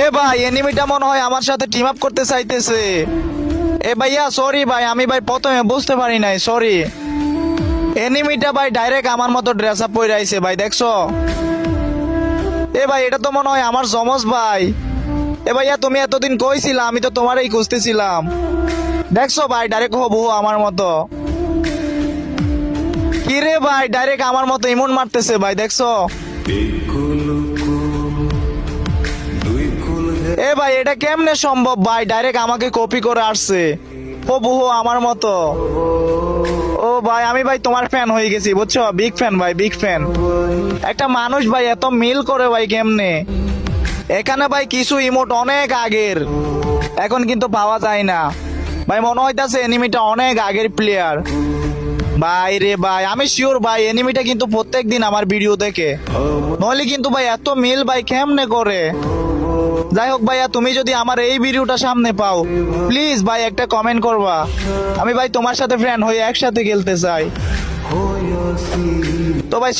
এ ভাই এনিমিটা মনে হয় আমার সাথে টিম আপ করতে চাইতেছে। এ ভাইয়া সরি ভাই, আমি ভাই প্রথমে বুঝতে পারি নাই, সরি। এনিমিটা ভাই ডাইরেক্ট আমার মতো ড্রেস আপ পরে আইছে ভাই, দেখছো? এ ভাই এটা তো মনে হয় আমার জমজ ভাই। এ ভাইয়া তুমি এতদিন কইছিলা, আমি তো তোমারই খুঁজতেছিলাম। দেখছো ভাই ডাইরেক্ট হবু আমার মতো। কি রে ভাই ডাইরেক্ট আমার মতো ইমন মারতেছে ভাই, দেখছো? এ ভাই এটা কেমনে সম্ভব ভাই, ডাইরেক্ট আমাকে কপি করে আসছে হবু আমার মতো। ও ভাই আমি ভাই তোমার ফ্যান হয়ে গেছি বুঝছো, বিগ ফ্যান ভাই, বিগ ফ্যান। একটা মানুষ ভাই এত মিল করে ভাই কেমনে? এখানে ভাই কিছু ইমোট অনেক আগের, এখন কিন্তু পাওয়া যায় না ভাই। মনে হইতাছে এনিমিটা অনেক আগের প্লেয়ার ভাই। রে ভাই আমি শিওর ভাই এনিমিটা কিন্তু প্রত্যেকদিন আমার ভিডিও দেখে, নইলে কিন্তু ভাই এত মিল ভাই কেমনে করে? যাই হোক ভাইয়া, তুমি যদি আমার এই ভিডিওটা সামনে পাও প্লিজ ভাই একটা কমেন্ট করবা, আমি ভাই তোমার সাথে ফ্রেন্ড হয়ে একসাথে খেলতে চাই। তো ভাই